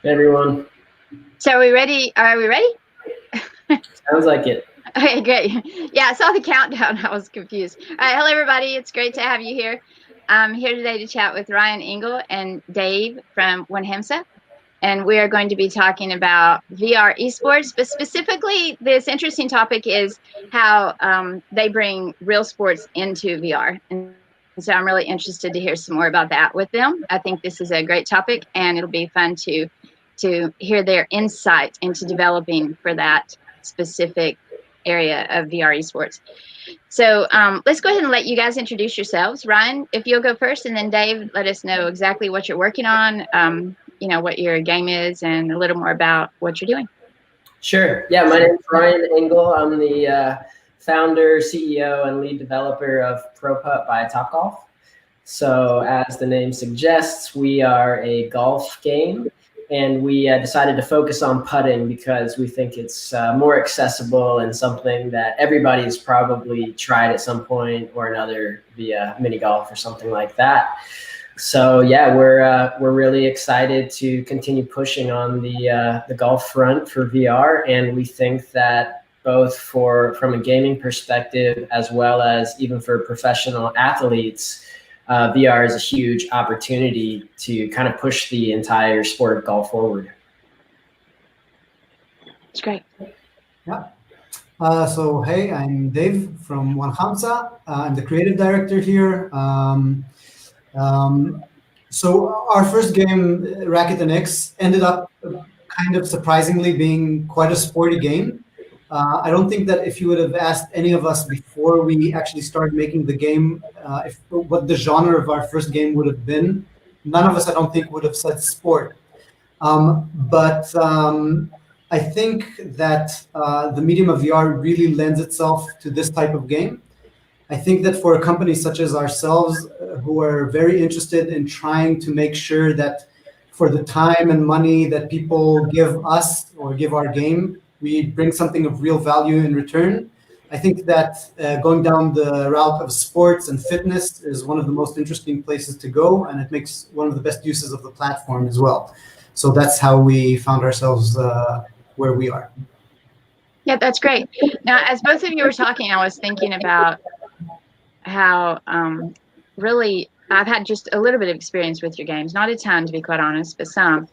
Hey everyone. So are we ready? Sounds like it. Okay, great. Yeah, I saw the countdown. I was confused. All right, hello everybody. It's great to have you here. I'm here today to chat with Ryan Engel and Dave from Winhemsa. And we are going to be talking about VR esports, but specifically this interesting topic is how they bring real sports into VR. And so I'm really interested to hear some more about that with them. I think this is a great topic and it'll be fun to hear their insight into developing for that specific area of VR esports. So let's go ahead and let you guys introduce yourselves. Ryan, if you'll go first, and then Dave, let us know exactly what you're working on, what your game is, and a little more about what you're doing. Sure. Yeah, my name is Ryan Engel. I'm the founder, CEO, and lead developer of ProPutt by Topgolf. So as the name suggests, we are a golf game, and we decided to focus on putting because we think it's more accessible and something that everybody's probably tried at some point or another via mini golf or something like that. So yeah, we're really excited to continue pushing on the golf front for VR, and we think that both from a gaming perspective as well as even for professional athletes, VR is a huge opportunity to kind of push the entire sport of golf forward. It's great. Yeah. So hey, I'm Dave from Winhemsa. I'm the creative director here. So our first game, Racket and X, ended up kind of surprisingly being quite a sporty game. I don't think that if you would have asked any of us before we actually started making the game, what the genre of our first game would have been, none of us, I don't think, would have said sport. But I think that the medium of VR really lends itself to this type of game. I think that for a company such as ourselves, who are very interested in trying to make sure that for the time and money that people give us or give our game, we bring something of real value in return. I think that going down the route of sports and fitness is one of the most interesting places to go, and it makes one of the best uses of the platform as well. So that's how we found ourselves where we are. Yeah, that's great. Now, as both of you were talking, I was thinking about how really I've had just a little bit of experience with your games, not a ton to be quite honest, but some.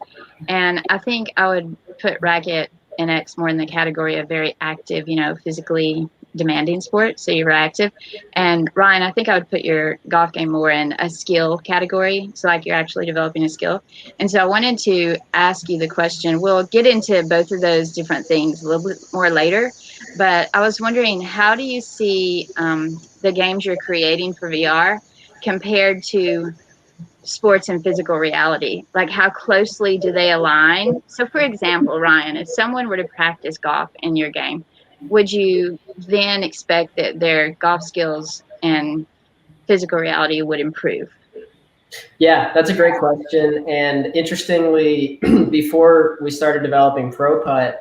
And I think I would put Racket and X more in the category of very active, physically demanding sport. So you're active. And Ryan, I think I would put your golf game more in a skill category. So like you're actually developing a skill. And so I wanted to ask you the question. We'll get into both of those different things a little bit more later. But I was wondering, how do you see the games you're creating for VR compared to sports and physical reality? Like, how closely do they align? So for example, Ryan, if someone were to practice golf in your game, would you then expect that their golf skills and physical reality would improve? Yeah, that's a great question. And interestingly, before we started developing ProPutt,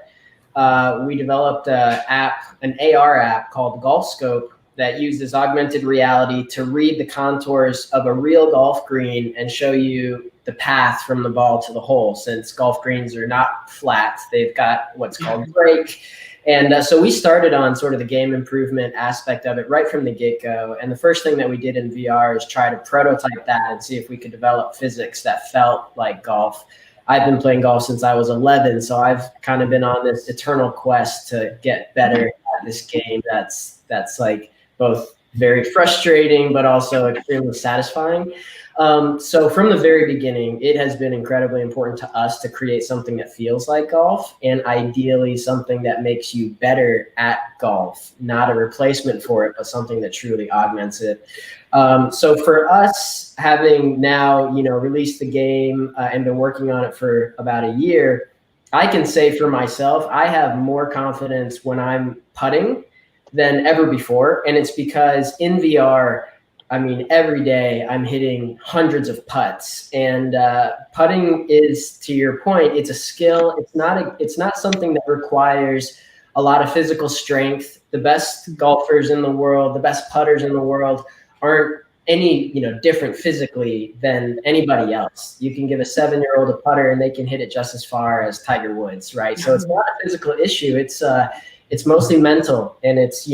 we developed an AR app called Golf Scope that uses augmented reality to read the contours of a real golf green and show you the path from the ball to the hole. Since golf greens are not flat, they've got what's called break. And so we started on sort of the game improvement aspect of it right from the get-go. And the first thing that we did in VR is try to prototype that and see if we could develop physics that felt like golf. I've been playing golf since I was 11, so I've kind of been on this eternal quest to get better at this game that's like both very frustrating, but also extremely satisfying. So from the very beginning, it has been incredibly important to us to create something that feels like golf, and ideally something that makes you better at golf, not a replacement for it, but something that truly augments it. So for us, having now, released the game and been working on it for about a year, I can say for myself, I have more confidence when I'm putting than ever before. And it's because in VR, I mean, every day I'm hitting hundreds of putts, and putting is, to your point, it's a skill. It's not something that requires a lot of physical strength. The best golfers in the world, the best putters in the world aren't any different physically than anybody else. You can give a 7-year-old a putter and they can hit it just as far as Tiger Woods, right? So it's not a physical issue. It's mostly mental, and it's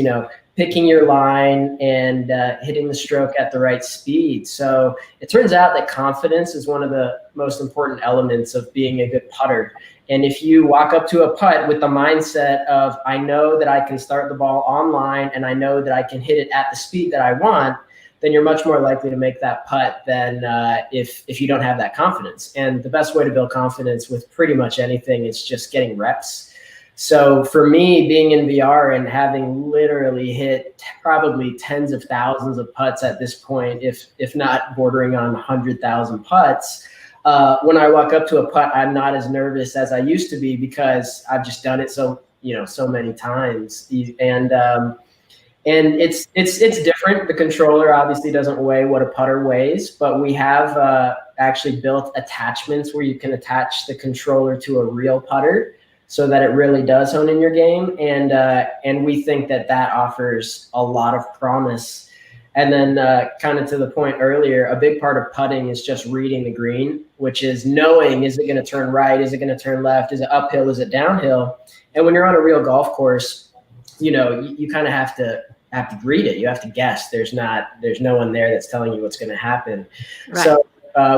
picking your line and hitting the stroke at the right speed. So it turns out that confidence is one of the most important elements of being a good putter. And if you walk up to a putt with the mindset of, I know that I can start the ball online and I know that I can hit it at the speed that I want, then you're much more likely to make that putt than if you don't have that confidence. And the best way to build confidence with pretty much anything is just getting reps. So for me, being in VR and having literally hit probably tens of thousands of putts at this point, if not bordering on 100,000 putts, when I walk up to a putt, I'm not as nervous as I used to be because I've just done it so many times. And it's different. The controller obviously doesn't weigh what a putter weighs, but we have actually built attachments where you can attach the controller to a real putter so that it really does hone in your game. And we think that offers a lot of promise. And then kind of to the point earlier, a big part of putting is just reading the green, which is knowing, is it going to turn right? Is it going to turn left? Is it uphill? Is it downhill? And when you're on a real golf course, you kind of have to read it. You have to guess. There's no one there that's telling you what's going to happen. Right. So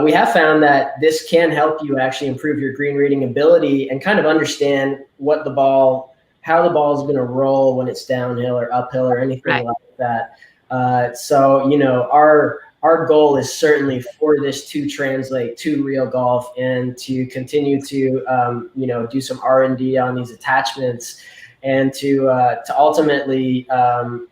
we have found that this can help you actually improve your green reading ability and kind of understand how the ball is going to roll when it's downhill or uphill or anything like that. So our goal is certainly for this to translate to real golf and to continue to do some R&D on these attachments, and to ultimately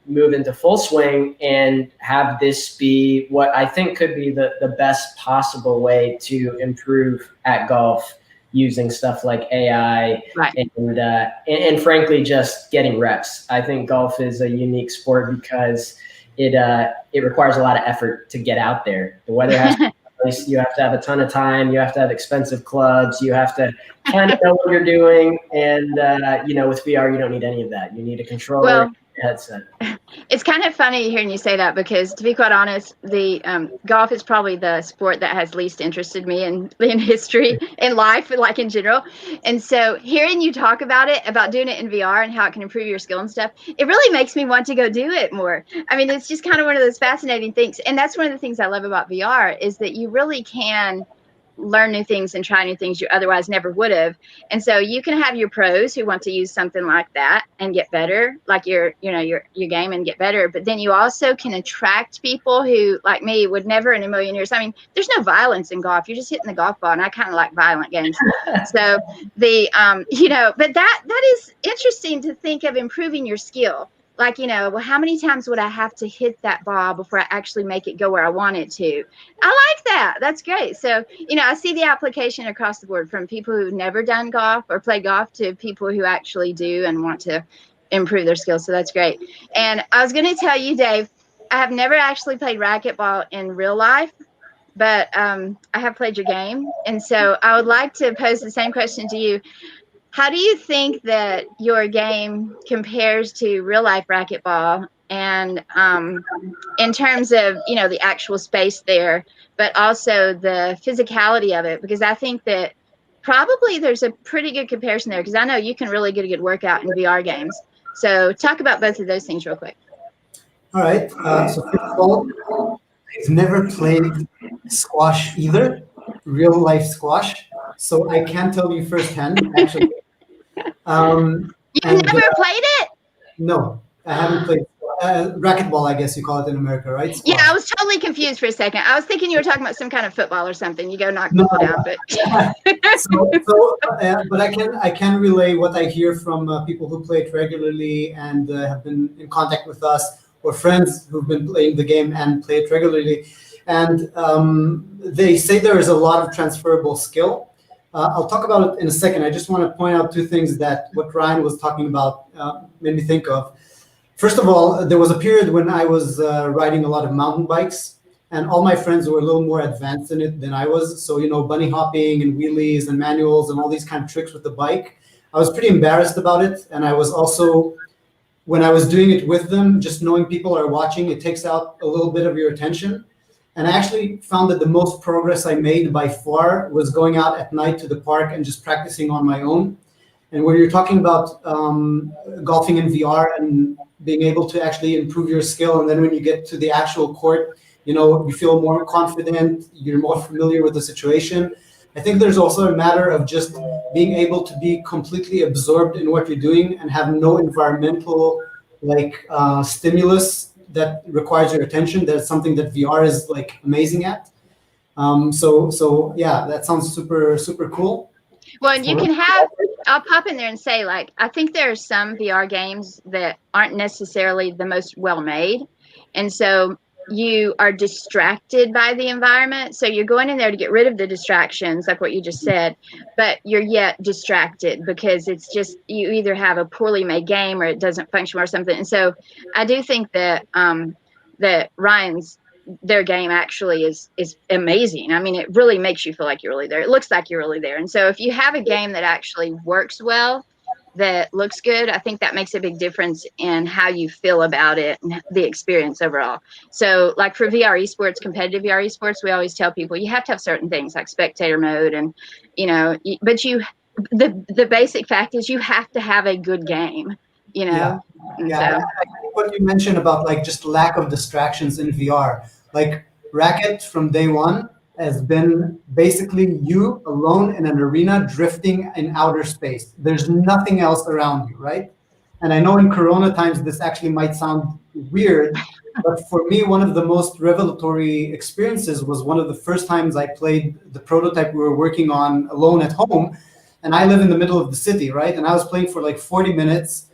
move into full swing and have this be what I think could be the best possible way to improve at golf using stuff like AI and frankly just getting reps. I think golf is a unique sport because it requires a lot of effort to get out there. The weather has to you have to have a ton of time. You have to have expensive clubs. You have to kind of know what you're doing. And, with VR, you don't need any of that. You need a controller and a headset. It's kind of funny hearing you say that because, to be quite honest, the golf is probably the sport that has least interested me in history, in life, like in general. And so hearing you talk about doing it in VR and how it can improve your skill and stuff, it really makes me want to go do it more. I mean, it's just kind of one of those fascinating things. And that's one of the things I love about VR is that you really can learn new things and try new things you otherwise never would have. And so you can have your pros who want to use something like that and get better, like your game and get better. But then you also can attract people who, like me, would never in a million years. I mean, there's no violence in golf. You're just hitting the golf ball, and I kind of like violent games. So but that is interesting to think of improving your skill. Like, how many times would I have to hit that ball before I actually make it go where I want it to? I like that. That's great. So, I see the application across the board from people who've never done golf or played golf to people who actually do and want to improve their skills. So that's great. And I was going to tell you, Dave, I have never actually played racquetball in real life, but I have played your game. And so I would like to pose the same question to you. How do you think that your game compares to real life racquetball, and in terms of the actual space there, but also the physicality of it? Because I think that probably there's a pretty good comparison there, because I know you can really get a good workout in VR games. So talk about both of those things real quick. All right. So first of all, I've never played squash either, real life squash. So I can't tell you firsthand, actually. You've never played it? No, I haven't played racquetball, I guess you call it in America, right? Squash. Yeah, I was totally confused for a second. I was thinking you were talking about some kind of football or something. You go knock people down, but but I can relay what I hear from people who play it regularly and have been in contact with us, or friends who've been playing the game and play it regularly, and they say there is a lot of transferable skill. I'll talk about it in a second. I just want to point out two things that what Ryan was talking about made me think of. First of all, there was a period when I was riding a lot of mountain bikes, and all my friends were a little more advanced in it than I was. So, bunny hopping and wheelies and manuals and all these kind of tricks with the bike. I was pretty embarrassed about it. And I was also, when I was doing it with them, just knowing people are watching, it takes out a little bit of your attention. And I actually found that the most progress I made by far was going out at night to the park and just practicing on my own. And when you're talking about golfing in VR and being able to actually improve your skill, and then when you get to the actual court, you feel more confident, you're more familiar with the situation. I think there's also a matter of just being able to be completely absorbed in what you're doing and have no environmental stimulus that requires your attention. That's something that VR is like amazing at. So yeah, that sounds super, super cool. Well, and you can have, I'll pop in there and say, like, I think there are some VR games that aren't necessarily the most well made. And so you are distracted by the environment. So you're going in there to get rid of the distractions, like what you just said, but you're yet distracted because it's just, you either have a poorly made game or it doesn't function or something. And so I do think that, that their game actually is amazing. I mean, it really makes you feel like you're really there. It looks like you're really there. And so if you have a game that actually works well, that looks good, I think that makes a big difference in how you feel about it and the experience overall. So like for VR esports, competitive VR esports, we always tell people you have to have certain things like spectator mode and, but the basic fact is you have to have a good game, Yeah. I think what you mentioned about like just lack of distractions in VR, like Racket from day one has been basically you alone in an arena drifting in outer space. There's nothing else around you, right? And I know in Corona times this actually might sound weird, but for me, one of the most revelatory experiences was one of the first times I played the prototype we were working on alone at home. And I live in the middle of the city, right? And I was playing for like 40 minutes.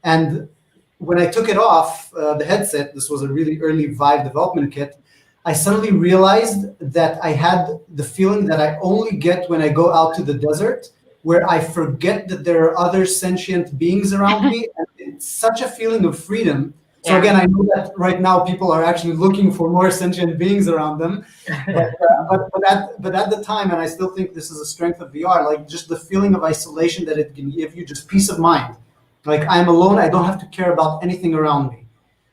And when I took it off, the headset, this was a really early Vive development kit, I suddenly realized that I had the feeling that I only get when I go out to the desert, where I forget that there are other sentient beings around me. And it's such a feeling of freedom. So again, I know that right now people are actually looking for more sentient beings around them. But at the time, and I still think this is a strength of VR, like just the feeling of isolation that it can give you, just peace of mind. Like I'm alone, I don't have to care about anything around me.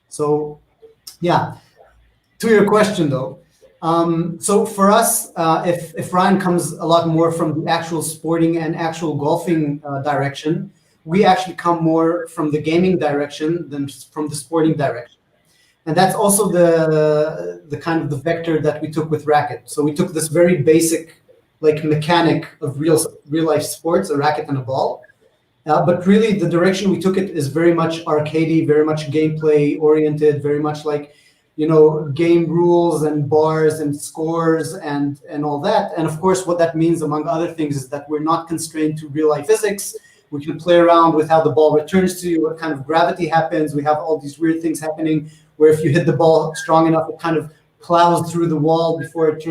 So yeah, to your question though. So for us, if Ryan comes a lot more from the actual sporting and actual golfing direction, we actually come more from the gaming direction than from the sporting direction. And that's also the kind of the vector that we took with Racket. So we took this very basic like mechanic of real life sports, a racket and a ball. But really, the direction we took it is very much arcadey, very much gameplay oriented, very much like, game rules and bars and scores and all that. And of course, what that means, among other things, is that we're not constrained to real life physics. We can play around with how the ball returns to you, what kind of gravity happens. We have all these weird things happening where if you hit the ball strong enough, it kind of plows through the wall before it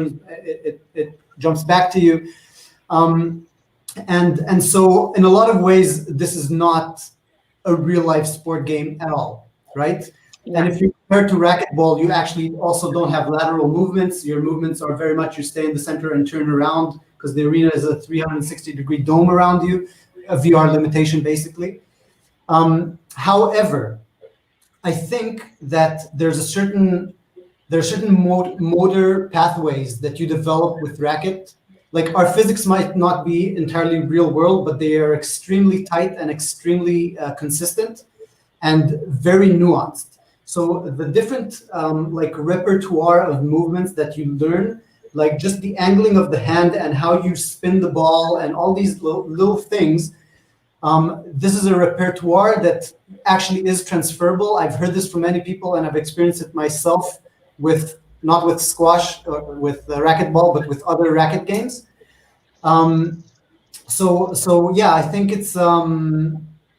jumps back to you. And so in a lot of ways, this is not a real life sport game at all, right? Yeah. And if you compare to racquetball, you actually also don't have lateral movements. Your movements are very much you stay in the center and turn around because the arena is a 360-degree dome around you, a VR limitation basically. However, I think that there's certain motor pathways that you develop with racket. Like our physics might not be entirely real world, but they are extremely tight and extremely consistent and very nuanced. So the different repertoire of movements that you learn, like just the angling of the hand and how you spin the ball and all these little things, this is a repertoire that actually is transferable. I've heard this from many people and I've experienced it myself not with squash or with racquetball, but with other racket games. So yeah, I think it's,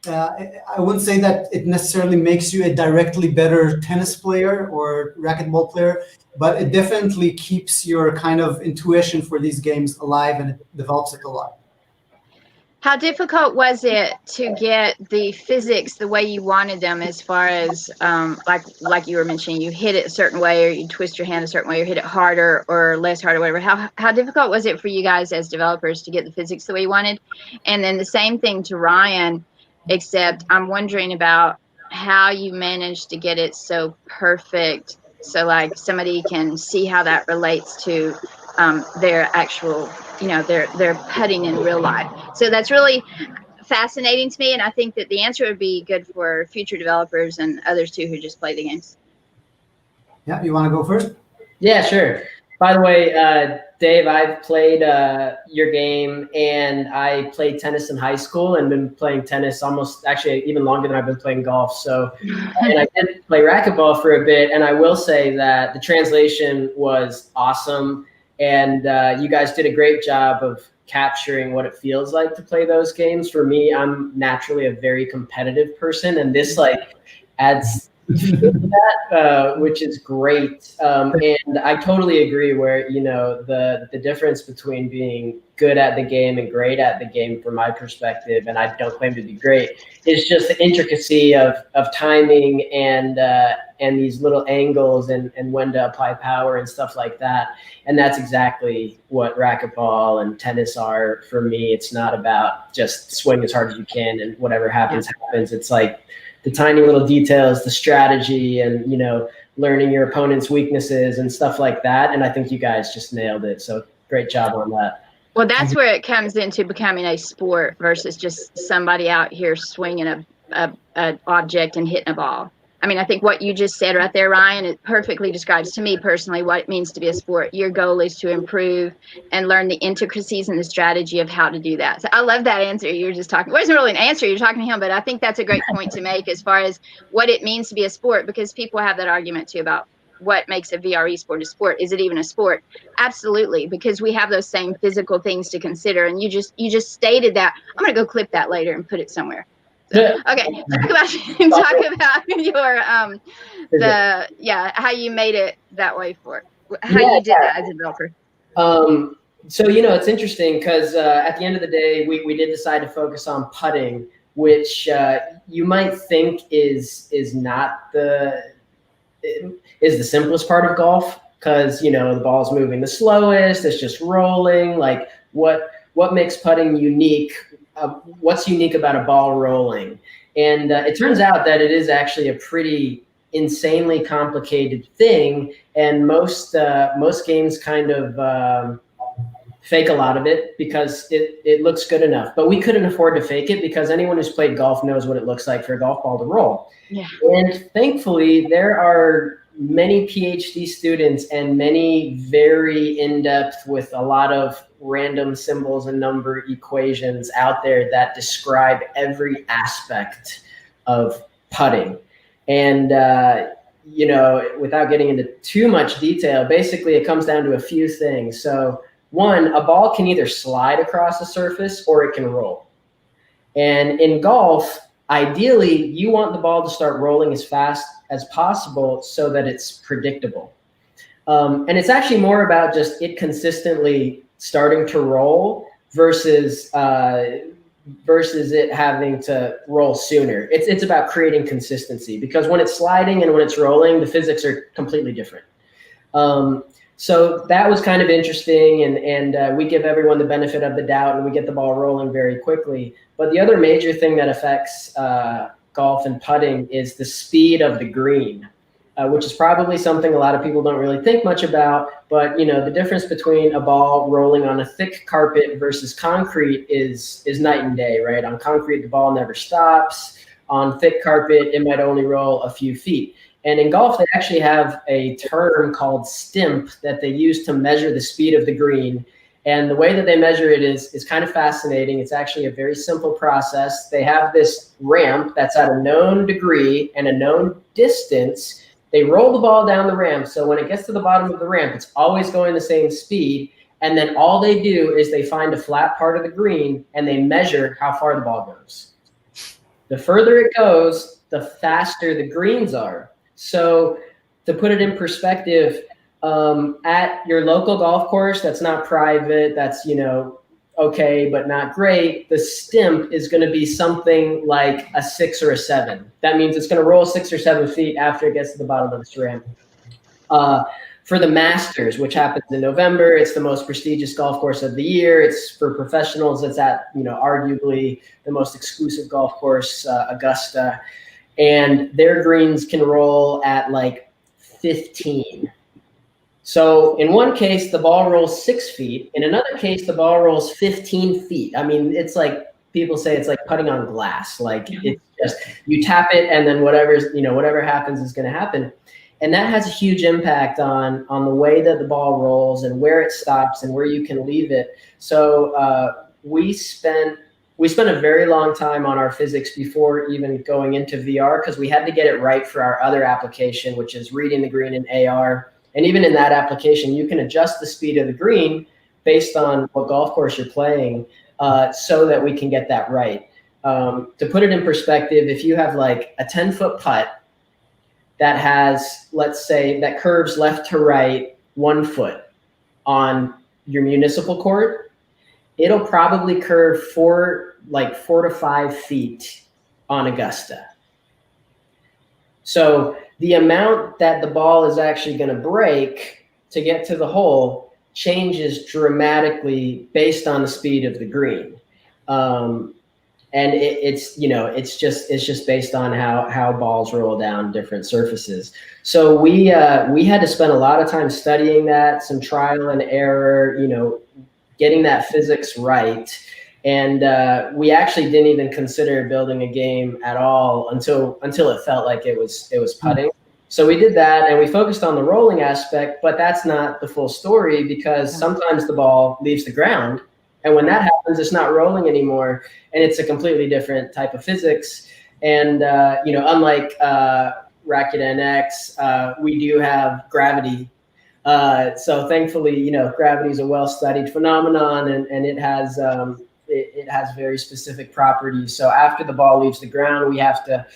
I wouldn't say that it necessarily makes you a directly better tennis player or racquetball player, but it definitely keeps your kind of intuition for these games alive and it develops it a lot. How difficult was it to get the physics the way you wanted them, as far as like you were mentioning, you hit it a certain way, or you twist your hand a certain way, or hit it harder or less hard or whatever? How difficult was it for you guys as developers to get the physics the way you wanted? And then the same thing to Ryan, except I'm wondering about how you managed to get it so perfect So like somebody can see how that relates to their actual, their putting in real life. So that's really fascinating to me. And I think that the answer would be good for future developers and others too, who just play the games. Yeah, you want to go first? Yeah, sure. By the way, Dave, I've played your game, and I played tennis in high school and been playing tennis almost actually even longer than I've been playing golf. So, and I did play racquetball for a bit, and I will say that the translation was awesome, and you guys did a great job of capturing what it feels like to play those games. For me, I'm naturally a very competitive person, and this like adds that, which is great. And I totally agree where, the difference between being good at the game and great at the game from my perspective, and I don't claim to be great, is just the intricacy of timing and these little angles and when to apply power and stuff like that. And that's exactly what racquetball and tennis are for me. It's not about just swing as hard as you can and whatever happens, happens. It's like the tiny little details, the strategy, and learning your opponent's weaknesses and stuff like that. And I think you guys just nailed it. So great job on that. Well, that's where it comes into becoming a sport versus just somebody out here swinging a object and hitting a ball. I mean, I think what you just said right there, Ryan, it perfectly describes to me personally what it means to be a sport. Your goal is to improve and learn the intricacies and the strategy of how to do that. So I love that answer you were just talking. Well, it wasn't really an answer. You're talking to him, but I think that's a great point to make as far as what it means to be a sport, because people have that argument too about what makes a VR esport a sport. Is it even a sport? Absolutely, because we have those same physical things to consider. And you just stated that. I'm going to go clip that later and put it somewhere. So, okay, talk about your how you made it that way for how you did that as a developer. So it's interesting because at the end of the day, we did decide to focus on putting, which you might think is not the simplest part of golf, because the ball's moving the slowest. It's just rolling. Like what makes putting unique? What's unique about a ball rolling? And it turns out that it is actually a pretty insanely complicated thing, and most games kind of fake a lot of it because it looks good enough. But we couldn't afford to fake it because anyone who's played golf knows what it looks like for a golf ball to roll. Yeah. And thankfully, there are many PhD students and many very in-depth with a lot of random symbols and number equations out there that describe every aspect of putting. And, without getting into too much detail, basically it comes down to a few things. So one, a ball can either slide across a surface or it can roll. And in golf, ideally, you want the ball to start rolling as fast as possible so that it's predictable. And it's actually more about just it consistently starting to roll versus it having to roll sooner. It's about creating consistency, because when it's sliding and when it's rolling, the physics are completely different. So that was kind of interesting, and we give everyone the benefit of the doubt, and we get the ball rolling very quickly. But the other major thing that affects golf and putting is the speed of the green, which is probably something a lot of people don't really think much about. But the difference between a ball rolling on a thick carpet versus concrete is night and day, right? On concrete, the ball never stops. On thick carpet, it might only roll a few feet. And in golf, they actually have a term called stimp that they use to measure the speed of the green. And the way that they measure it is kind of fascinating. It's actually a very simple process. They have this ramp that's at a known degree and a known distance. They roll the ball down the ramp. So when it gets to the bottom of the ramp, it's always going the same speed. And then all they do is they find a flat part of the green and they measure how far the ball goes. The further it goes, the faster the greens are. So to put it in perspective, at your local golf course that's not private, that's, okay, but not great, the stimp is going to be something like a 6 or a 7. That means it's going to roll 6 or 7 feet after it gets to the bottom of this ramp. For the Masters, which happens in November, it's the most prestigious golf course of the year. It's for professionals. It's at, arguably the most exclusive golf course, Augusta. And their greens can roll at like 15. So in one case, the ball rolls 6 feet. In another case, the ball rolls 15 feet. I mean, it's like people say it's like putting on glass. Like it's just you tap it, and then whatever happens is going to happen. And that has a huge impact on the way that the ball rolls and where it stops and where you can leave it. So we spent a very long time on our physics before even going into VR, because we had to get it right for our other application, which is reading the green in AR. And even in that application, you can adjust the speed of the green based on what golf course you're playing, so that we can get that right. To put it in perspective, if you have like a 10-foot putt that has, let's say, that curves left to right 1 foot on your municipal court, it'll probably curve 4 to 5 feet on Augusta. So the amount that the ball is actually going to break to get to the hole changes dramatically based on the speed of the green. And it's just based on how balls roll down different surfaces. So we had to spend a lot of time studying that, some trial and error, getting that physics right. And we actually didn't even consider building a game at all until it felt like it was putting. So we did that, and we focused on the rolling aspect, but that's not the full story, because sometimes the ball leaves the ground, and when that happens, it's not rolling anymore, and it's a completely different type of physics. And unlike Racket NX, we do have gravity. So thankfully, gravity is a well-studied phenomenon, and it has very specific properties. So after the ball leaves the ground, we have to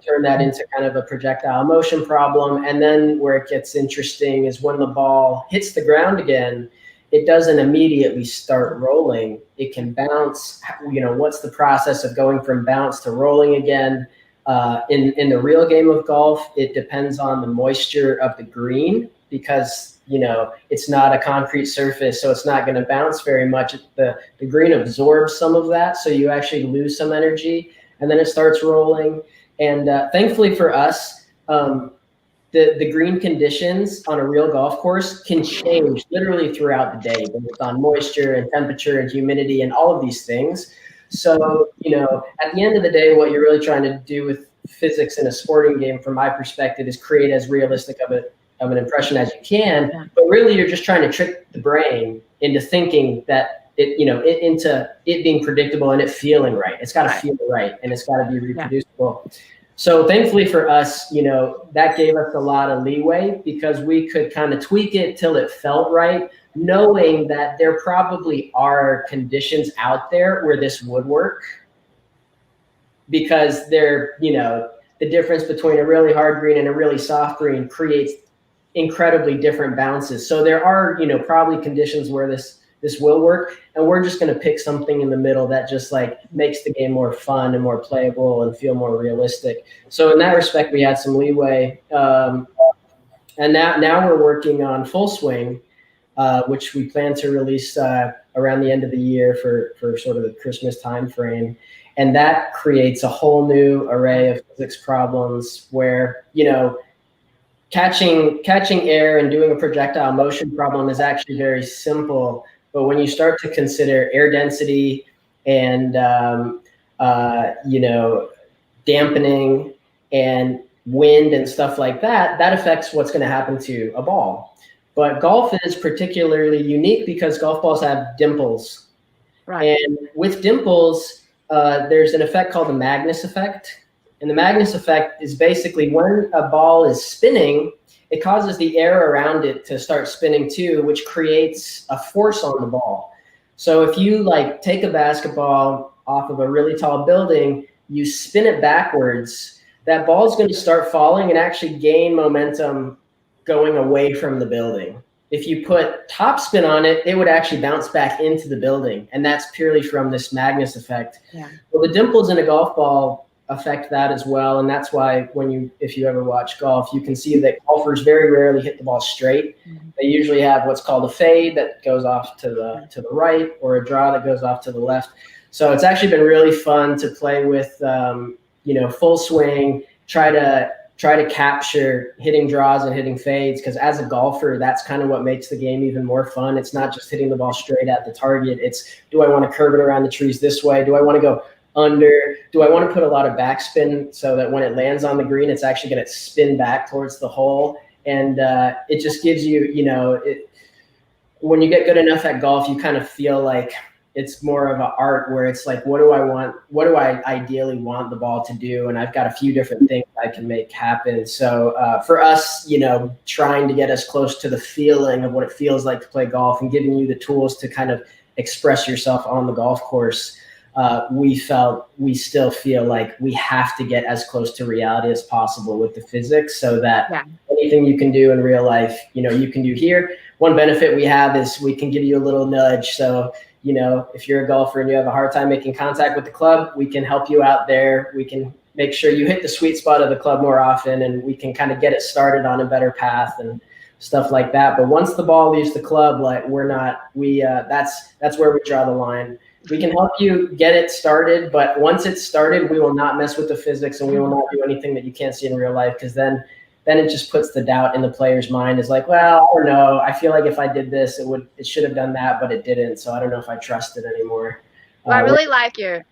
turn that into kind of a projectile motion problem. And then where it gets interesting is when the ball hits the ground again, it doesn't immediately start rolling. It can bounce. What's the process of going from bounce to rolling again? In the real game of golf, it depends on the moisture of the green, because it's not a concrete surface, so it's not going to bounce very much. The green absorbs some of that, so you actually lose some energy, and then it starts rolling. And thankfully for us, the green conditions on a real golf course can change literally throughout the day, based on moisture and temperature and humidity and all of these things. So, at the end of the day, what you're really trying to do with physics in a sporting game, from my perspective, is create as realistic of an impression as you can. But really, you're just trying to trick the brain into thinking that into it being predictable and it feeling right. It's got to feel right, and it's got to be reproducible. Yeah. So thankfully for us, that gave us a lot of leeway, because we could kind of tweak it till it felt right, knowing that there probably are conditions out there where this would work, because the difference between a really hard green and a really soft green creates incredibly different bounces. So there are, probably conditions where this will work, and we're just going to pick something in the middle that just makes the game more fun and more playable and feel more realistic. So in that respect, we had some leeway. And now we're working on Full Swing, which we plan to release around the end of the year for sort of the Christmas timeframe. And that creates a whole new array of physics problems where, catching air and doing a projectile motion problem is actually very simple. But when you start to consider air density and, dampening and wind and stuff like that, that affects what's going to happen to a ball. But golf is particularly unique because golf balls have dimples. Right. And with dimples, there's an effect called the Magnus effect. And the Magnus effect is basically when a ball is spinning, it causes the air around it to start spinning too, which creates a force on the ball. So if you take a basketball off of a really tall building, you spin it backwards, that ball is going to start falling and actually gain momentum going away from the building. If you put topspin on it, it would actually bounce back into the building. And that's purely from this Magnus effect. Yeah. Well, the dimples in a golf ball affect that as well. And that's why if you ever watch golf, you can see that golfers very rarely hit the ball straight. Mm-hmm. They usually have what's called a fade that goes off to the right, or a draw that goes off to the left. So it's actually been really fun to play with, Full Swing, try to try to capture hitting draws and hitting fades, because as a golfer, that's kind of what makes the game even more fun. It's not just hitting the ball straight at the target. It's, do I want to curve it around the trees this way? Do I want to go under? Do I want to put a lot of backspin so that when it lands on the green, it's actually going to spin back towards the hole? And it just gives you, when you get good enough at golf, you kind of feel like it's more of an art where it's like, what do I want? What do I ideally want the ball to do? And I've got a few different things I can make happen. So for us, trying to get us close to the feeling of what it feels like to play golf and giving you the tools to kind of express yourself on the golf course, we still feel like we have to get as close to reality as possible with the physics, so that anything you can do in real life, you can do here. One benefit we have is we can give you a little nudge. So, if you're a golfer and you have a hard time making contact with the club, we can help you out there. We can make sure you hit the sweet spot of the club more often, and we can kind of get it started on a better path and stuff like that. But once the ball leaves the club, like that's where we draw the line. We can help you get it started, but once it's started, we will not mess with the physics, and we will not do anything that you can't see in real life, because then it just puts the doubt in the player's mind. Is like, well, I don't know. I feel like if I did this, it should have done that, but it didn't. So I don't know if I trust it anymore. Well, I really like your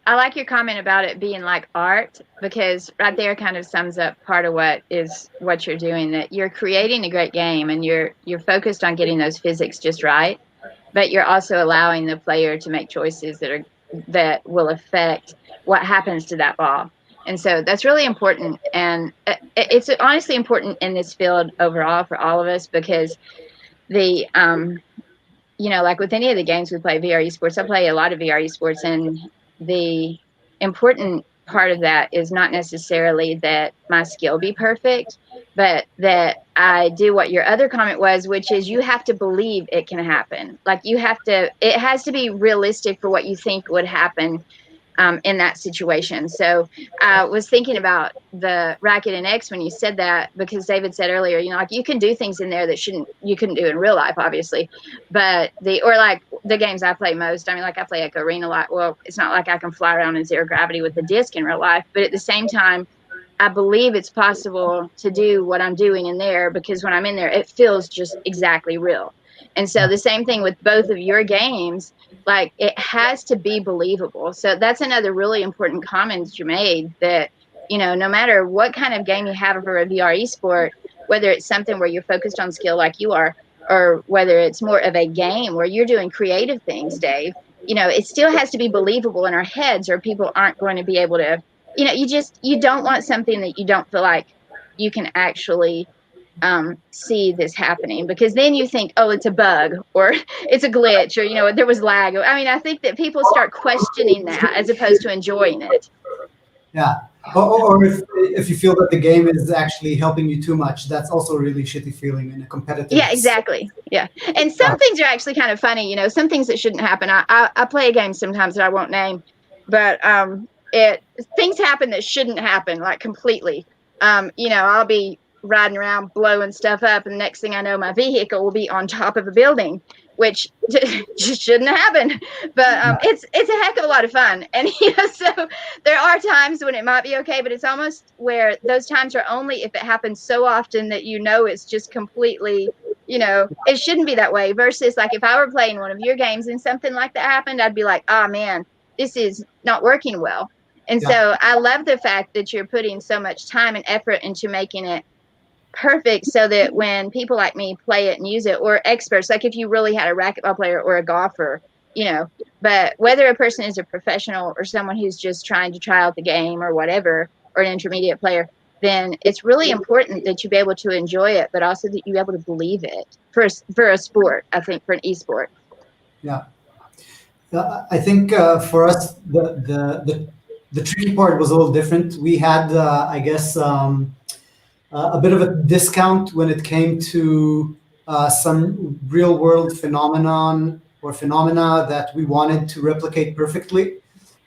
comment about it being like art, because right there kind of sums up part of what you're doing, that you're creating a great game and you're focused on getting those physics just right, but you're also allowing the player to make choices that will affect what happens to that ball. And so that's really important. And it's honestly important in this field overall for all of us, because like with any of the games we play, VR Esports, I play a lot of VR Esports, and the important part of that is not necessarily that my skill be perfect, but that I do what your other comment was, which is you have to believe it can happen. Like it has to be realistic for what you think would happen in that situation. So I was thinking about the Racket and X when you said that, because David said earlier, like you can do things in there that you couldn't do in real life, obviously. But like the games I play most, I play Echo Arena a lot. Well, it's not like I can fly around in zero gravity with the disc in real life, but at the same time, I believe it's possible to do what I'm doing in there, because when I'm in there, it feels just exactly real. And so the same thing with both of your games, like it has to be believable. So that's another really important comment you made, that, no matter what kind of game you have for a VR esport, whether it's something where you're focused on skill like you are, or whether it's more of a game where you're doing creative things, Dave, it still has to be believable in our heads, or people aren't going to be able to, you don't want something that you don't feel like you can actually see this happening, because then you think, oh, it's a bug, or it's a glitch, or there was lag. I think that people start questioning that as opposed to enjoying it. Yeah, or if you feel that the game is actually helping you too much, that's also a really shitty feeling in a competitive. Yeah, exactly. Yeah, and some things are actually kind of funny. Some things that shouldn't happen. I play a game sometimes that I won't name, but things happen that shouldn't happen, like completely. I'll be riding around blowing stuff up, and the next thing I know, my vehicle will be on top of a building, which just shouldn't happen. But it's a heck of a lot of fun. And so there are times when it might be okay, but it's almost where those times are only if it happens so often that it's just completely, it shouldn't be that way. Versus like if I were playing one of your games and something like that happened, I'd be like, oh man, this is not working well. And so I love the fact that you're putting so much time and effort into making it perfect, so that when people like me play it and use it, or experts, like if you really had a racquetball player or a golfer, but whether a person is a professional or someone who's just trying to try out the game or whatever, or an intermediate player, then it's really important that you be able to enjoy it, but also that you be able to believe it for a sport, I think, for an esport. Yeah. I think for us, the tricky part was a little different. We had, I guess, a bit of a discount when it came to some real world phenomena that we wanted to replicate perfectly.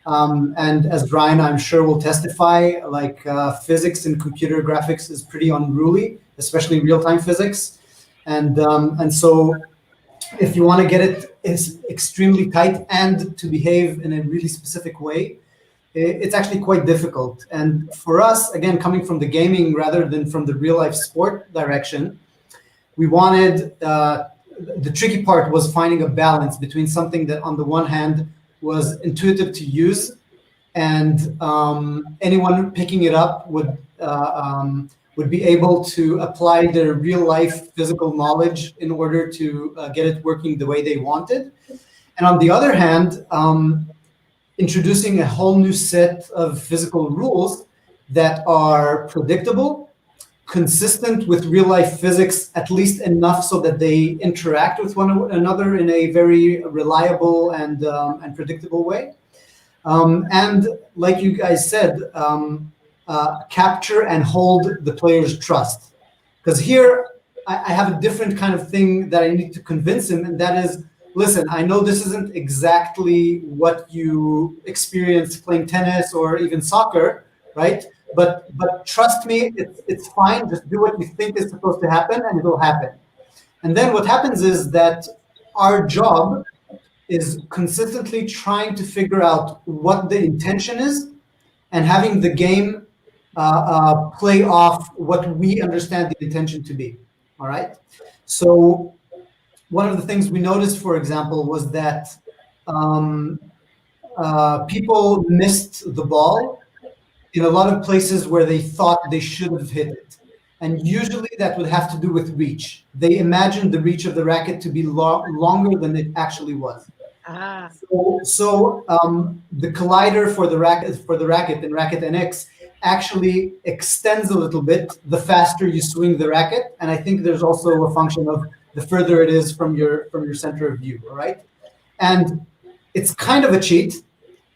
And as Brian, I'm sure, will testify, like physics in computer graphics is pretty unruly, especially real-time physics. And so if you want to get it is extremely tight and to behave in a really specific way, it's actually quite difficult. And for us, again, coming from the gaming rather than from the real life sport direction, we wanted, the tricky part was finding a balance between something that on the one hand was intuitive to use, and anyone picking it up would be able to apply their real life physical knowledge in order to get it working the way they wanted. And on the other hand, introducing a whole new set of physical rules that are predictable, consistent with real life physics, at least enough so that they interact with one another in a very reliable and predictable way. And like you guys said, capture and hold the player's trust. Because here I have a different kind of thing that I need to convince him, and that is, listen, I know this isn't exactly what you experienced playing tennis or even soccer, right? But trust me, it's fine. Just do what you think is supposed to happen, and it will happen. And then what happens is that our job is consistently trying to figure out what the intention is and having the game play off what we understand the intention to be. All right. So one of the things we noticed, for example, was that people missed the ball in a lot of places where they thought they should have hit it. And usually that would have to do with reach. They imagined the reach of the racket to be longer than it actually was. Ah. So the collider for the racket in Racket NX actually extends a little bit the faster you swing the racket. And I think there's also a function of the further it is from your center of view, all right? And it's kind of a cheat,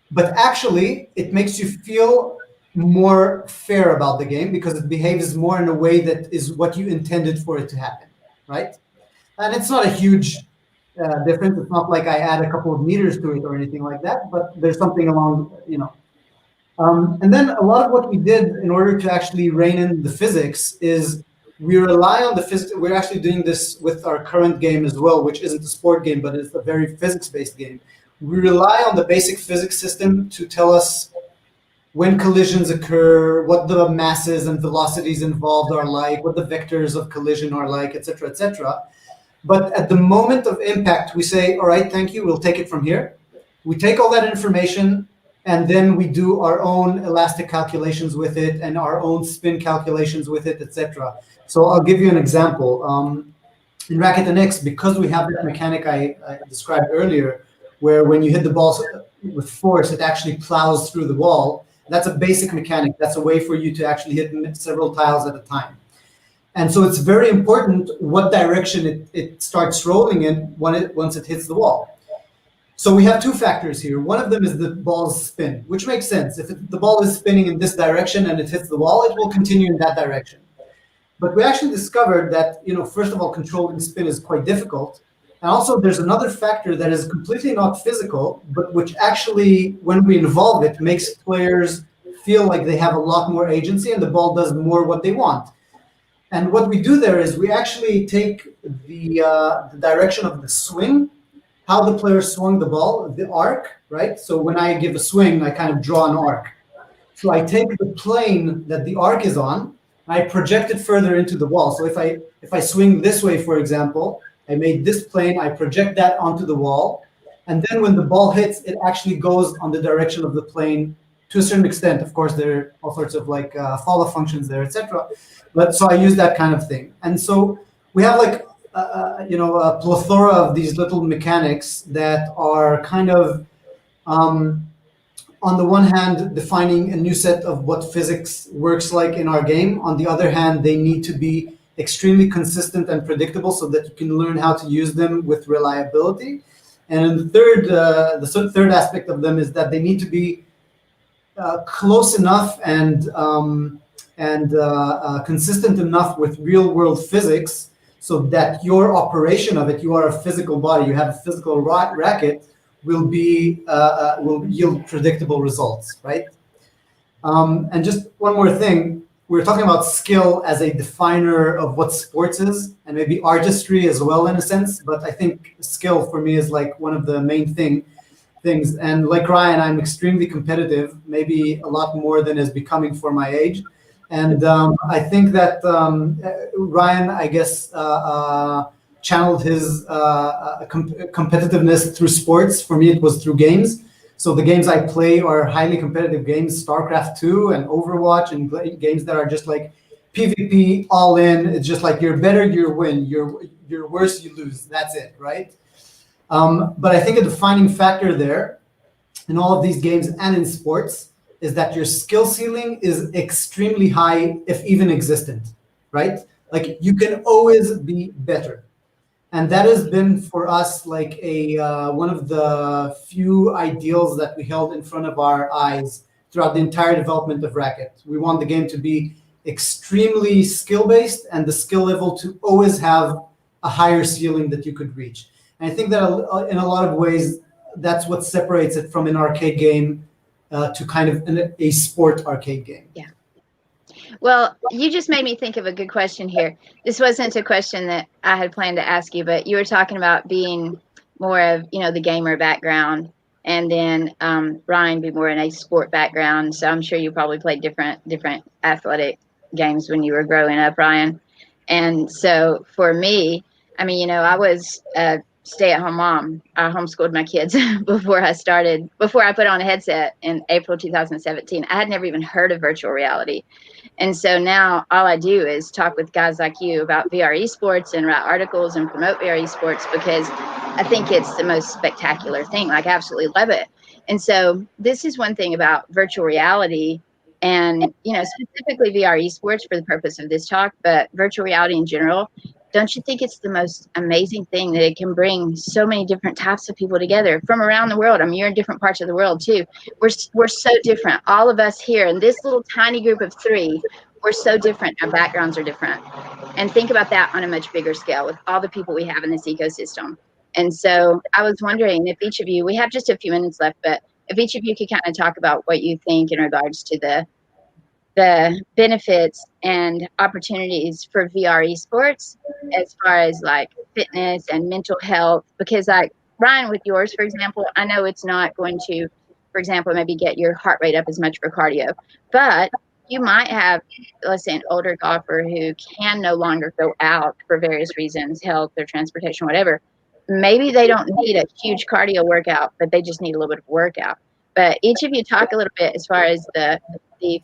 but actually it makes you feel more fair about the game because it behaves more in a way that is what you intended for it to happen, right? And it's not a huge difference. It's not like I add a couple of meters to it or anything like that, but there's something along, you know. And then a lot of what we did in order to actually rein in the physics is we rely on the physics. We're actually doing this with our current game as well, which isn't a sport game, but it's a very physics-based game. We rely on the basic physics system to tell us when collisions occur, what the masses and velocities involved are like, what the vectors of collision are like, et cetera, et cetera. But at the moment of impact, we say, all right, thank you, we'll take it from here. We take all that information, and then we do our own elastic calculations with it and our own spin calculations with it, et cetera. So I'll give you an example. In Racket NX, because we have that mechanic I described earlier, where when you hit the ball with force, it actually plows through the wall. That's a basic mechanic. That's a way for you to actually hit several tiles at a time. And so it's very important what direction it starts rolling in once it hits the wall. So we have two factors here. One of them is the ball's spin, which makes sense. If the ball is spinning in this direction and it hits the wall, it will continue in that direction. But we actually discovered that, you know, first of all, controlling spin is quite difficult. And also there's another factor that is completely not physical, but which actually, when we involve it, makes players feel like they have a lot more agency and the ball does more what they want. And what we do there is we actually take the direction of the swing, how the player swung the ball, the arc, right? So when I give a swing, I kind of draw an arc. So I take the plane that the arc is on, I project it further into the wall. So if I swing this way, for example, I made this plane, I project that onto the wall, and then when the ball hits, it actually goes on the direction of the plane to a certain extent. Of course, there are all sorts of like follow functions there, etc. But so I use that kind of thing. And so we have like, a plethora of these little mechanics that are kind of, on the one hand, defining a new set of what physics works like in our game. On the other hand, they need to be extremely consistent and predictable so that you can learn how to use them with reliability. And the third aspect of them is that they need to be close enough and consistent enough with real world physics so that your operation of it, you are a physical body, you have a physical racket, will yield predictable results, right? And just one more thing, we're talking about skill as a definer of what sports is, and maybe artistry as well in a sense, but I think skill for me is like one of the main thing. things. And like Ryan, I'm extremely competitive, maybe a lot more than is becoming for my age. And I think that Ryan, I guess, channeled his competitiveness through sports. For me, it was through games. So the games I play are highly competitive games, StarCraft 2 and Overwatch, and games that are just like PvP all in. It's just like you're better, you win. You're worse, you lose. That's it, right? But I think a defining factor there in all of these games and in sports is that your skill ceiling is extremely high, if even existent, right? Like you can always be better. And that has been for us like one of the few ideals that we held in front of our eyes throughout the entire development of Racket. We want the game to be extremely skill-based and the skill level to always have a higher ceiling that you could reach. And I think that in a lot of ways, that's what separates it from an arcade game to kind of a sport arcade game. Yeah. Well, you just made me think of a good question here. This wasn't a question that I had planned to ask you, but you were talking about being more of, the gamer background, and then Ryan be more in a sport background. So I'm sure you probably played different athletic games when you were growing up, Ryan. And so for me, I was a stay-at-home mom. I homeschooled my kids before I put on a headset in April 2017. I had never even heard of virtual reality. And so now all I do is talk with guys like you about VR esports and write articles and promote VR esports because I think it's the most spectacular thing. Like, I absolutely love it. And so this is one thing about virtual reality and, specifically VR esports for the purpose of this talk, but virtual reality in general. Don't you think it's the most amazing thing that it can bring so many different types of people together from around the world? You're in different parts of the world too. We're so different. All of us here in this little tiny group of 3, we're so different. Our backgrounds are different. And think about that on a much bigger scale with all the people we have in this ecosystem. And so I was wondering if each of you, we have just a few minutes left, but if each of you could kind of talk about what you think in regards to the benefits and opportunities for VR esports as far as like fitness and mental health, because like Ryan, with yours, for example, I know it's not going to, for example, maybe get your heart rate up as much for cardio, but you might have, let's say, an older golfer who can no longer go out for various reasons, health or transportation, whatever. Maybe they don't need a huge cardio workout, but they just need a little bit of workout. But each of you talk a little bit as far as the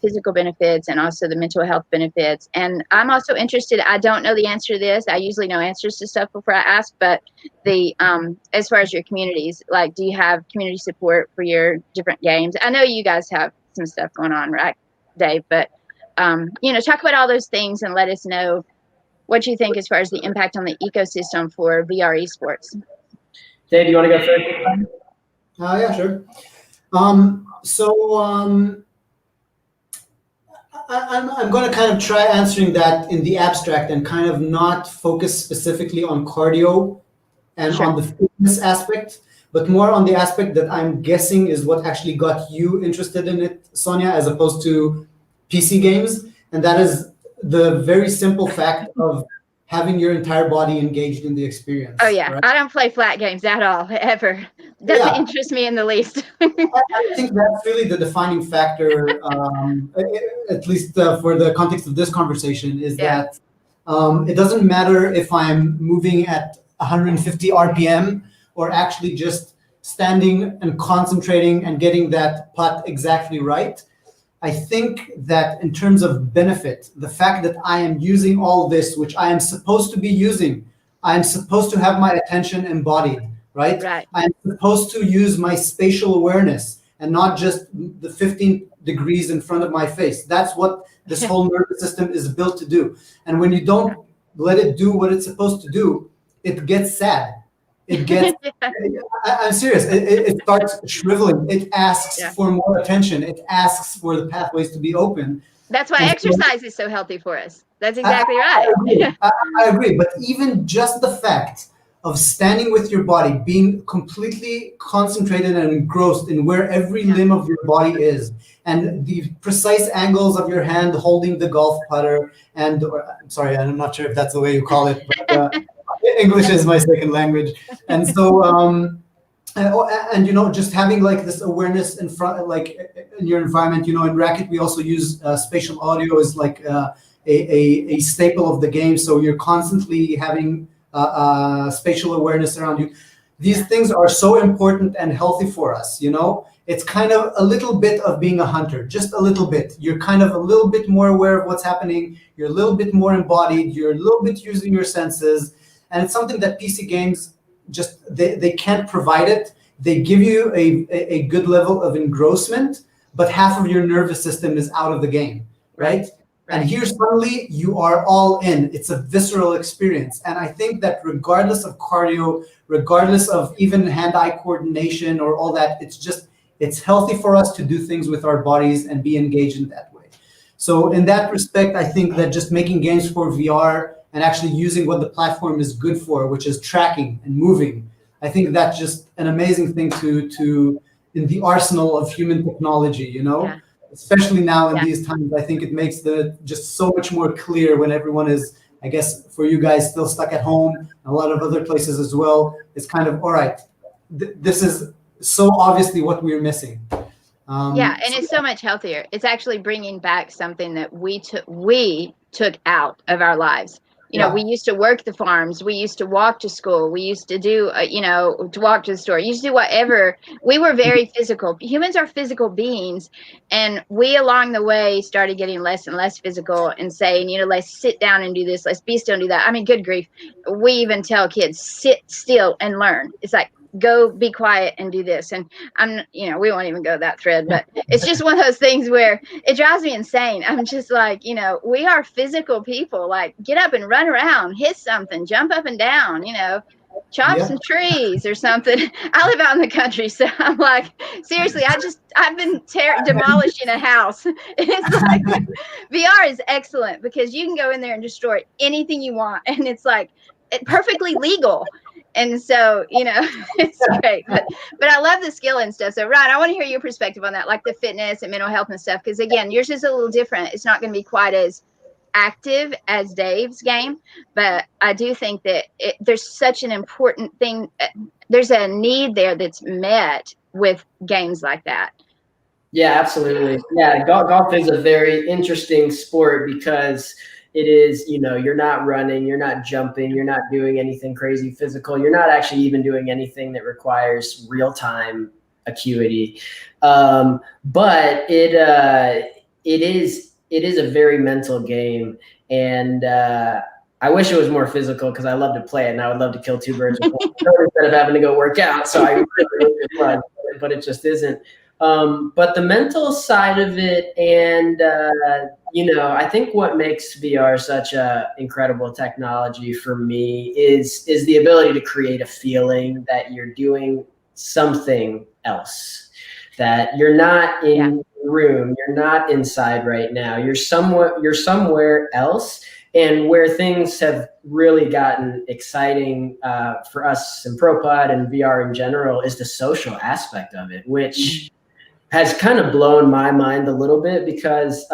physical benefits and also the mental health benefits. And I'm also interested, I don't know the answer to this. I usually know answers to stuff before I ask, but as far as your communities, like, do you have community support for your different games? I know you guys have some stuff going on, right, Dave? But, talk about all those things and let us know what you think as far as the impact on the ecosystem for VR esports. Dave, do you want to go first? Yeah, sure. I'm going to kind of try answering that in the abstract and kind of not focus specifically on cardio and Sure. on the fitness aspect, but more on the aspect that I'm guessing is what actually got you interested in it, Sonya, as opposed to PC games. And that is the very simple fact of having your entire body engaged in the experience. Oh, yeah. Right? I don't play flat games at all, ever. Doesn't interest me in the least. I think that's really the defining factor, at least for the context of this conversation, is that it doesn't matter if I'm moving at 150 RPM or actually just standing and concentrating and getting that putt exactly right. I think that in terms of benefit, the fact that I am using all this, which I am supposed to be using, I am supposed to have my attention embodied, right? I'm supposed to use my spatial awareness and not just the 15 degrees in front of my face. That's what this whole nervous system is built to do. And when you don't let it do what it's supposed to do, it gets sad. It gets, I'm serious, it starts shriveling. It asks for more attention. It asks for the pathways to be open. That's why exercise is so healthy for us. That's exactly right. I agree. But even just the fact of standing with your body, being completely concentrated and engrossed in where every limb of your body is, and the precise angles of your hand holding the golf putter, I'm sorry, I'm not sure if that's the way you call it, but English is my second language. And so and just having like this awareness in front, like in your environment. In Racket, we also use spatial audio as like a staple of the game. So you're constantly having spatial awareness around you. These things are so important and healthy for us. It's kind of a little bit of being a hunter, just a little bit. You're kind of a little bit more aware of what's happening. You're a little bit more embodied. You're a little bit using your senses. And it's something that PC games just, they can't provide it. They give you a good level of engrossment, but half of your nervous system is out of the game, right? And here suddenly you are all in. It's a visceral experience. And I think that regardless of cardio, regardless of even hand-eye coordination or all that, it's healthy for us to do things with our bodies and be engaged in that way. So in that respect, I think that just making games for VR and actually using what the platform is good for, which is tracking and moving, I think that's just an amazing thing to in the arsenal of human technology, Yeah. Especially now in these times. I think it makes just so much more clear when everyone is, I guess for you guys, still stuck at home, a lot of other places as well. It's kind of, all right, this is so obviously what we're missing. And it's so much healthier. It's actually bringing back something that we took out of our lives. We used to work the farms. We used to walk to school. We used to do, to walk to the store. You used to do whatever. We were very physical. Humans are physical beings. And we, along the way, started getting less and less physical and saying, let's sit down and do this. Let's be still and do that. I mean, good grief. We even tell kids, sit still and learn. It's like, go be quiet and do this. And we won't even go that thread, but it's just one of those things where it drives me insane. I'm just like, we are physical people. Like, get up and run around, hit something, jump up and down, chop some trees or something. I live out in the country, so I'm like, seriously, I've been demolishing a house. It's like, VR is excellent because you can go in there and destroy anything you want, and it's like perfectly legal. And so, it's great, but I love the skill and stuff. So Ryan, I want to hear your perspective on that, like the fitness and mental health and stuff. Because again, yours is a little different. It's not going to be quite as active as Dave's game, but I do think that there's such an important thing. There's a need there that's met with games like that. Yeah, absolutely. Yeah, golf is a very interesting sport because it is, you're not running, you're not jumping, you're not doing anything crazy physical. You're not actually even doing anything that requires real-time acuity. But it is a very mental game. And I wish it was more physical because I love to play it and I would love to kill two birds with one stone instead of having to go work out. So I really wish it was, but it just isn't. But the mental side of it, and I think what makes VR such a incredible technology for me is the ability to create a feeling that you're doing something else, that you're not in the room, you're not inside right now, you're somewhere else. And where things have really gotten exciting for us in ProPod and VR in general is the social aspect of it, which has kind of blown my mind a little bit because,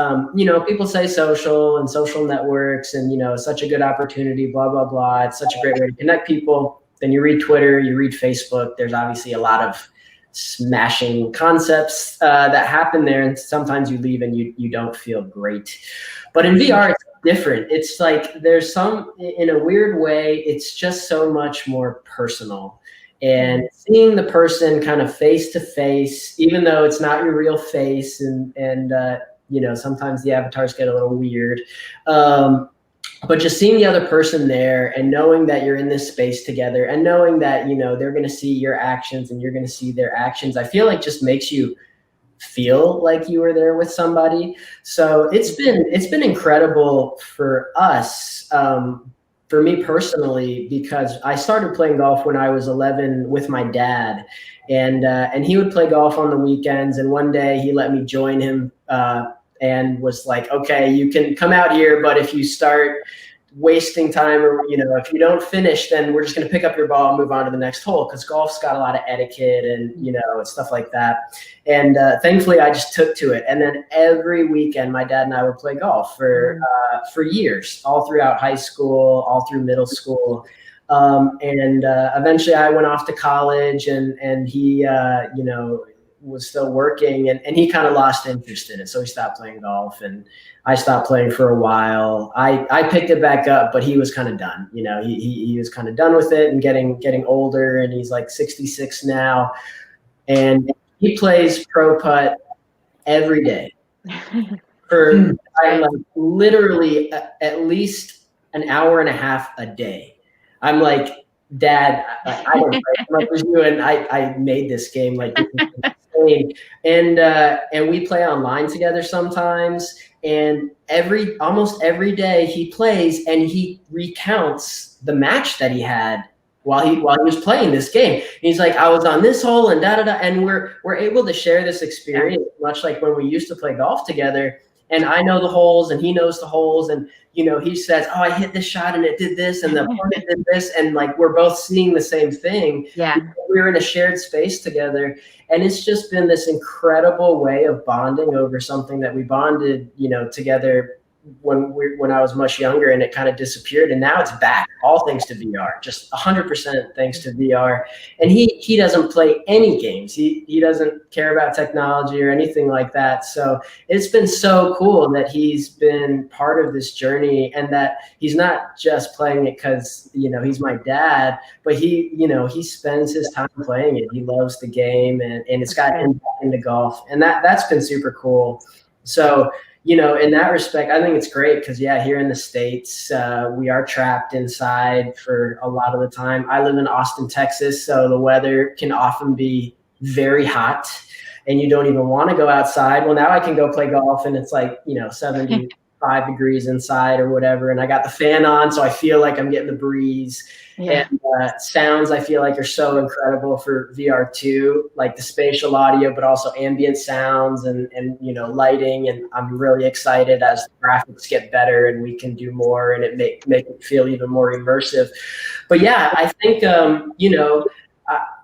people say social and social networks and, it's such a good opportunity, blah, blah, blah. It's such a great way to connect people. Then you read Twitter, you read Facebook. There's obviously a lot of smashing concepts that happen there. And sometimes you leave and you don't feel great. But in VR, it's different. It's like in a weird way, it's just so much more personal. And seeing the person kind of face to face, even though it's not your real face, and sometimes the avatars get a little weird, but just seeing the other person there and knowing that you're in this space together and knowing that they're going to see your actions and you're going to see their actions, I feel like just makes you feel like you were there with somebody. So it's been incredible for us. For me personally, because I started playing golf when I was 11 with my dad, and he would play golf on the weekends. And one day he let me join him and was like, okay, you can come out here, but if you start wasting time or, if you don't finish, then we're just going to pick up your ball and move on to the next hole. Cause golf's got a lot of etiquette and, stuff like that. And thankfully I just took to it. And then every weekend, my dad and I would play golf for years, all throughout high school, all through middle school. And eventually I went off to college, and he, was still working, and he kind of lost interest in it. So he stopped playing golf, and I stopped playing for a while. I picked it back up, but he was kind of done. He was kind of done with it and getting older, and he's like 66 now. And he plays pro putt every day for like literally at least an hour and a half a day. I'm like, Dad, I don't play as much as you, and I made this game like this is insane. And we play online together sometimes, and almost every day he plays and he recounts the match that he had while he was playing this game. And he's like, I was on this hole and da da da, and we're able to share this experience, much like when we used to play golf together. And I know the holes and he knows the holes, and he says, oh, I hit this shot and it did this and the opponent did this, and like we're both seeing the same thing. Yeah, we're in a shared space together, and it's just been this incredible way of bonding over something that we bonded together when I was much younger, and it kind of disappeared, and now it's back, all thanks to VR, just 100% thanks to VR. And he doesn't play any games. He doesn't care about technology or anything like that. So it's been so cool that he's been part of this journey, and that he's not just playing it because he's my dad, but he spends his time playing it. He loves the game, and it's got him into golf, and that's been super cool. So in that respect, I think it's great because, here in the States, we are trapped inside for a lot of the time. I live in Austin, Texas, so the weather can often be very hot, and you don't even want to go outside. Well, now I can go play golf, and it's like, 75 degrees inside or whatever, and I got the fan on, so I feel like I'm getting the breeze. Yeah. And sounds, I feel like, are so incredible for VR too, like the spatial audio, but also ambient sounds and lighting. And I'm really excited as the graphics get better and we can do more, and it make it feel even more immersive. But I think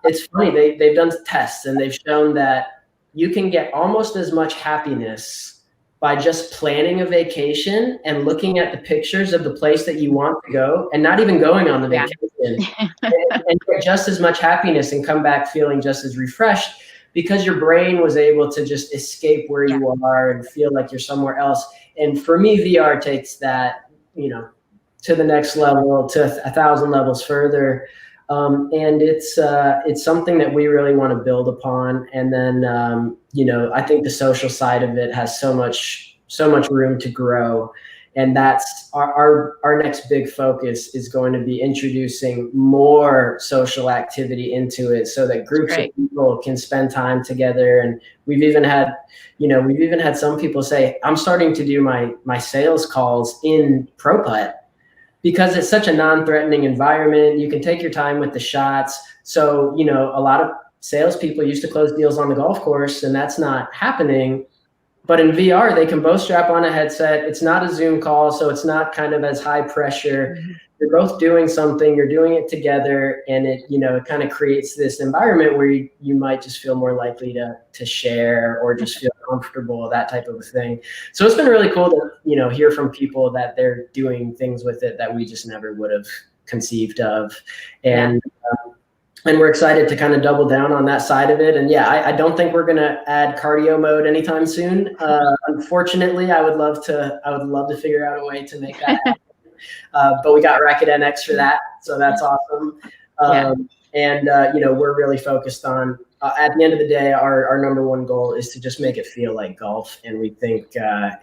it's funny, they've done tests, and they've shown that you can get almost as much happiness by just planning a vacation and looking at the pictures of the place that you want to go, and not even going on the vacation, and get just as much happiness and come back feeling just as refreshed, because your brain was able to just escape where you are and feel like you're somewhere else. And for me, VR takes that, to the next level, to 1,000 levels further. And it's something that we really want to build upon. And then, I think the social side of it has so much room to grow. And that's our next big focus is going to be introducing more social activity into it, so that groups of people can spend time together. And we've even had some people say, I'm starting to do my sales calls in Pro Putt, because it's such a non-threatening environment. You can take your time with the shots. So, a lot of salespeople used to close deals on the golf course, and that's not happening. But in VR, they can both strap on a headset. It's not a Zoom call, so it's not kind of as high pressure. Mm-hmm. You're both doing something, you're doing it together, and it kind of creates this environment where you might just feel more likely to share or just feel comfortable, that type of a thing. So it's been really cool to, hear from people that they're doing things with it that we just never would have conceived of. And we're excited to kind of double down on that side of it. And I don't think we're going to add cardio mode anytime soon. Unfortunately, I would love to figure out a way to make that happen. But we got Racket NX for that, so that's awesome. And we're really focused on, at the end of the day, our number one goal is to just make it feel like golf. And we think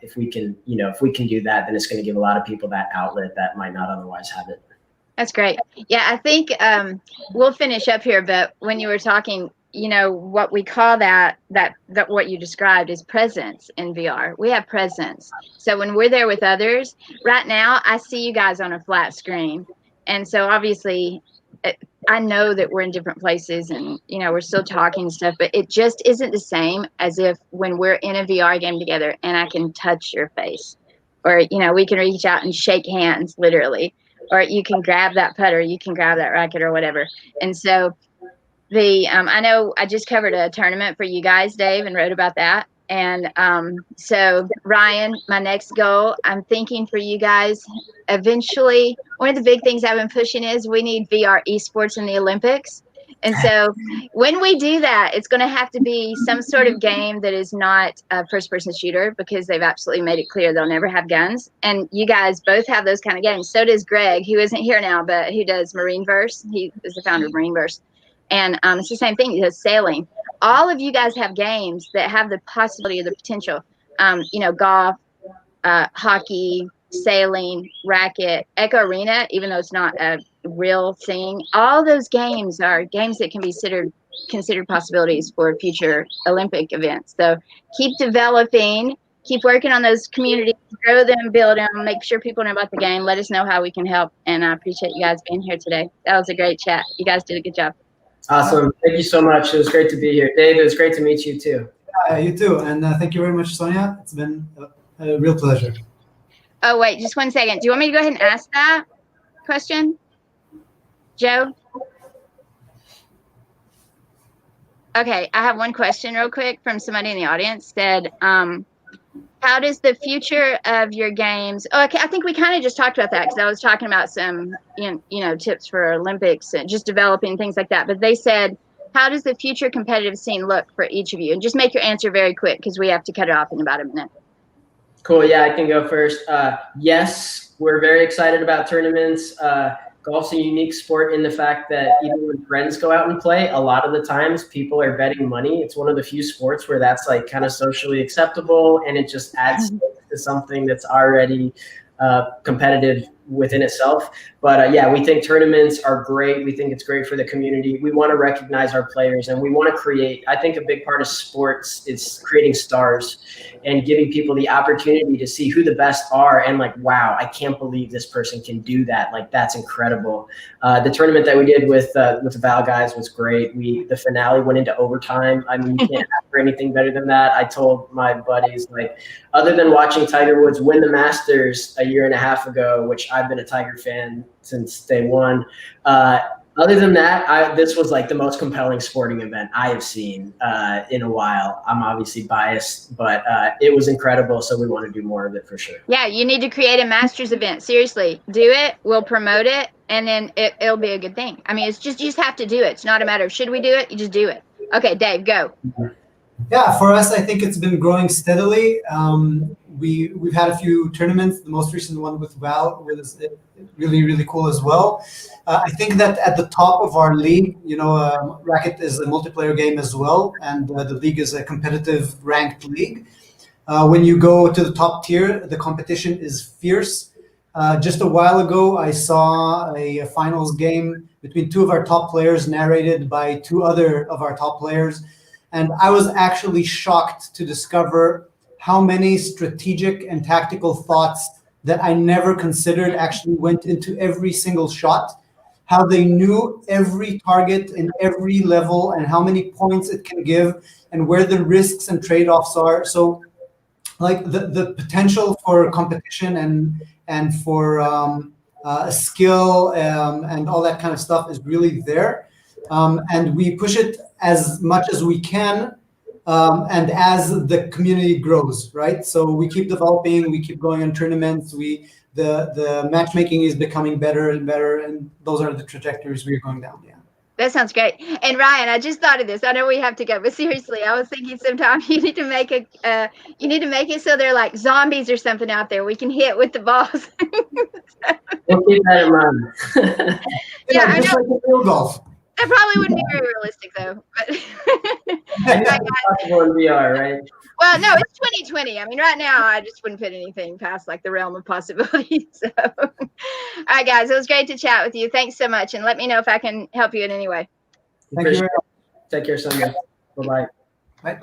if we can do that, then it's going to give a lot of people that outlet that might not otherwise have it. That's great. Yeah, I think we'll finish up here, but when you were talking, what we call that what you described is presence in VR. We have presence. So when we're there with others, right now, I see you guys on a flat screen. And so obviously, I know that we're in different places and, we're still talking and stuff, but it just isn't the same as if when we're in a VR game together and I can touch your face, or, we can reach out and shake hands, literally, or you can grab that putter, you can grab that racket or whatever. And so I know I just covered a tournament for you guys, Dave, and wrote about that. And so Ryan, my next goal, I'm thinking for you guys, eventually, one of the big things I've been pushing is we need VR esports in the Olympics. And so when we do that, it's going to have to be some sort of game that is not a first-person shooter, because they've absolutely made it clear they'll never have guns. And you guys both have those kind of games. So does Greg, who isn't here now, but who does Marineverse. He is the founder of Marineverse. And it's the same thing. He does sailing. All of you guys have games that have the possibility or the potential. Golf, hockey, sailing, racket, Echo Arena, even though it's not a real thing. All those games are games that can be considered possibilities for future Olympic events. So keep developing, keep working on those communities, grow them, build them, make sure people know about the game. Let us know how we can help. And I appreciate you guys being here today. That was a great chat. You guys did a good job. Awesome. Thank you so much. It was great to be here. Dave, it was great to meet you too. You too. And thank you very much, Sonya. It's been a real pleasure. Oh, wait, just 1 second. Do you want me to go ahead and ask that question, Joe? Okay, I have one question real quick from somebody in the audience. Said, how does the future of your games? Oh, okay, I think we kind of just talked about that, because I was talking about some, tips for Olympics and just developing things like that. But they said, how does the future competitive scene look for each of you? And just make your answer very quick, because we have to cut it off in about a minute. Cool. Yeah, I can go first. Yes, we're very excited about tournaments. Golf's a unique sport in the fact that even when friends go out and play, a lot of the times people are betting money. It's one of the few sports where that's like kind of socially acceptable, and it just adds to something that's already competitive within itself. But yeah, we think tournaments are great. We think it's great for the community. We want to recognize our players, and we want to create, I think a big part of sports is creating stars and giving people the opportunity to see who the best are, and like, wow, I can't believe this person can do that. Like, that's incredible. The tournament that we did with the Val guys was great. The finale went into overtime. I mean, you can't ask for anything better than that. I told my buddies, like, other than watching Tiger Woods win the Masters a year and a half ago, which I've been a Tiger fan since day one, other than that, this was like the most compelling sporting event I have seen in a while. I'm obviously biased, but it was incredible. So we want to do more of it for sure. Yeah, you need to create a Masters event. Seriously, do it. We'll promote it, and then it'll be a good thing. I mean, you just have to do it. It's not a matter of should we do it. You just do it. Okay, Dave, go. Yeah, for us, I think it's been growing steadily. We've had a few tournaments. The most recent one with Val was really, really cool as well. I think that at the top of our league, Racket is a multiplayer game as well, and the league is a competitive ranked league. When you go to the top tier, the competition is fierce. Just a while ago, I saw a finals game between two of our top players narrated by two other of our top players. And I was actually shocked to discover how many strategic and tactical thoughts that I never considered actually went into every single shot, how they knew every target in every level and how many points it can give and where the risks and trade-offs are. So like the potential for competition and for skill and all that kind of stuff is really there. And we push it as much as we can, and as the community grows, right? So we keep developing, we keep going on tournaments, the matchmaking is becoming better and better, and those are the trajectories we're going down. Yeah. That sounds great. And Ryan, I just thought of this. I know we have to go, but seriously, I was thinking sometimes you need to make it so they're like zombies or something out there we can hit with the balls. We'll keep that in mind. Yeah, I know. Like the real golf. That probably wouldn't be very realistic, though. But possible in VR, right? Well, no, it's 2020. I mean, right now, I just wouldn't put anything past like the realm of possibilities. So, all right, guys, it was great to chat with you. Thanks so much, and let me know if I can help you in any way. Thank you. Take care, Sonya. Bye-bye. Bye.